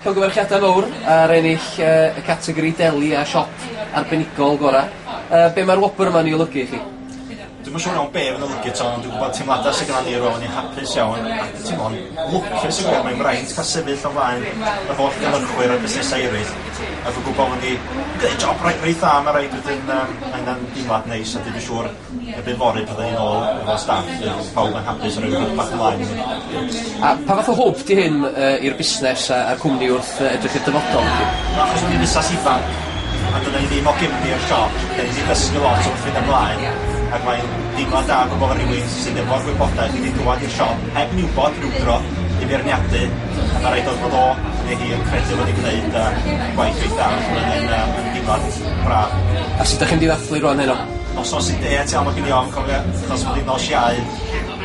Llongyfarchiadau mawr ar ennill y categori deli a siop arbenigol gorau. Be mae'r wobr yma'n ei olygu i chi? Dwi'n siŵr iawn be fy'n olygu to, ond dwi'n gwybod teimladau sydd gan ni rwan i'n hapus iawn, a dwi'n teimlo'n lwcus i gweld mae'n braint cael sefyll o'n flaen y holl gynhyrchwyr a busnesau eraill. A dwi'n gwybod bod ni gwneud job reit dda, mae rhaid wedyn mae'n deimlad neis, a dwi'n siŵr y bydd fory byddwn ni'n ôl efo staff, pawb yn hapus ar yw'n bach ymlaen. A pa fath o hwb di hyn i'r busnes a'r cwmni wrth edrych i'r dyfodol? Achos ni'n busnes ifanc, a dyna ni ddim o gymni o'r siop, dyna ni ddim dysgu lot wrth fynd ymlaen, ac mae'n deimlad da gwybod rhywun sydd efo'r gwybodaeth i ddod i'r siop heb ni'n wybod rhywdro i feirniadu, a mae rhaid oedd o neu hi yn credu fod i'n gwneud gwaith reit da, yn deimlad braf. A sut ydych chi'n diddathlu rwan heno? Os oes i'n deall iawn, mae gen i ofn cofio, achos bod i'n nos iau,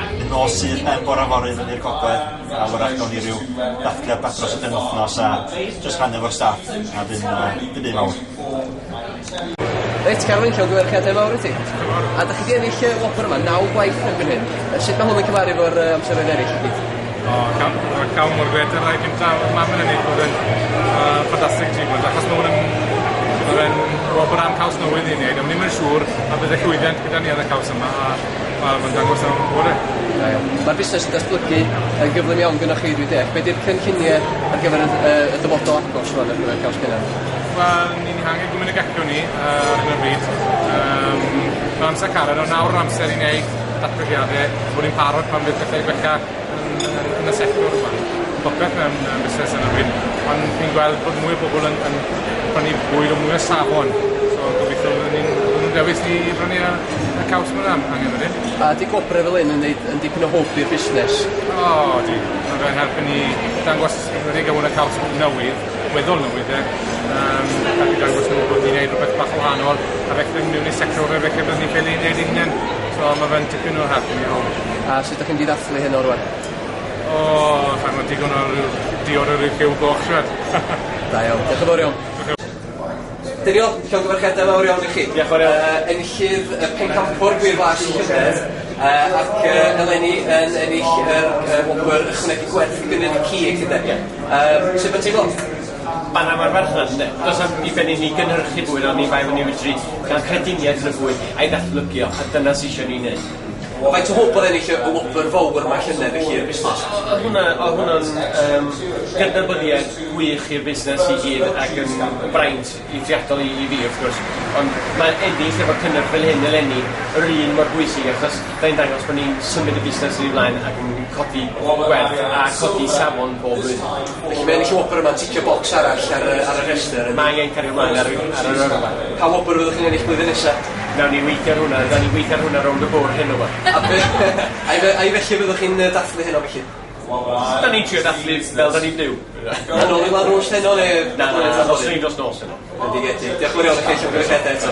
yn nos sydd ben bore fory fyny'r gogledd, a wrach gawn ni ryw dathliad batros y penwthnos a jyst rhan efo'r staff, a dyn byd mawr. Reit, Carwyn, llongyfarchiadau mawr i ti. A da chi di ennill y wobr yma, 9 gwaith erbyn hyn. Sut mae hwn yn cyfaru efo'r amseroedd eraill i gyd? Cawn mor gwed yr rai gyntaf, mae hyn yn ei bod yn ffantastig achievement, achos mae'n wobr am caws newydd i wneud, ond ni'n siŵr a bydd y llwyddiant gyda ni ar y caws yma, a mae'n dangos am bore. Mae'r busnes yn datblygu yn gyflym iawn gyda chi, dwi'n deall. Be di'r cynlluniau ar gyfer y dyfodol agos rwan ar gyfer caws Penarth? Wel, ni'n hangen gwmyn y gallwn ni ar hyn o bryd. Mae amser carad, o nawr amser i wneud datblygiadau, bod ni'n parod pan bydd pethau gwella yn y sector yma. Popeth mewn busnes yn y bryd, ond ni'n gweld bod mwy o bobl yn prynu bwyd o mwy o safon. So, gobeithio ni'n dewis ni i brynu y caws mewn angen wedyn. A di gobre fel un yn dipyn o hwb i'r busnes? O, di. Mae fe'n helpu ni dangos wedi gawon y caws newydd, weddol newydd, ac i dangos nhw bod ni'n gwneud rhywbeth bach o wahanol, a felly mewn i sector fe felly bydd ni'n ffili i wneud un. So mae fe'n tipyn o helpu ni hwn. A sut ydych chi'n diddathlu hyn o'r rwan? O, fan o'n digon o'r diod o'r lliw goch siwad. Da iawn, diolch yn fawr iawn. Daniel, llongyfarchiadau mawr iawn i chi. Diolch yn fawr iawn. Enillydd pencampwr gwir flas i Llynedd, ac eleni yn ennill yr wobr ychwanegu gwerth gyda'r cig ynde. Sut mae'n teimlo? Ban am arfarchnad, does am i ben i ni gynhyrchu bwyd, ond ni bai fod ni wedi cael crediniaeth yn y bwyd a'i ddatblygu o, a dyna sy'n eisiau ni'n neud. Faint o hwb oedd ennill y wobr fawr yma Llynedd i chi'r busnes? Oedd hwnna'n gydnabyddiad gwych i'r busnes i gyd ac yn braint i triadol i fi wrth gwrs. Ond mae ennill efo'r cynnyrch fel hyn eleni yr un mor bwysig achos da'n dangos bod ni'n symud y busnes yn ei flaen ac yn codi gwerth a codi safon bob blwyddyn. Felly mae ennill y wobr yma'n ticio bocs arall ar y rhestr? Mae angen cario ymlaen ar yr yrfa. Pa wobr fyddwch chi'n ennill blwyddyn nesaf? Nawn ni weithio ar hwnna, da ni weithio ar hwnna rownd y bwr hyn o fa. A felly fyddwch chi'n dathlu heno felly? Da ni'n trio dathlu fel da ni'n byw. A nôl i lan rwys heno neu? Na, os ni'n dros nos heno. Diolch yn fawr iawn i chi, llongyfarchiadau eto.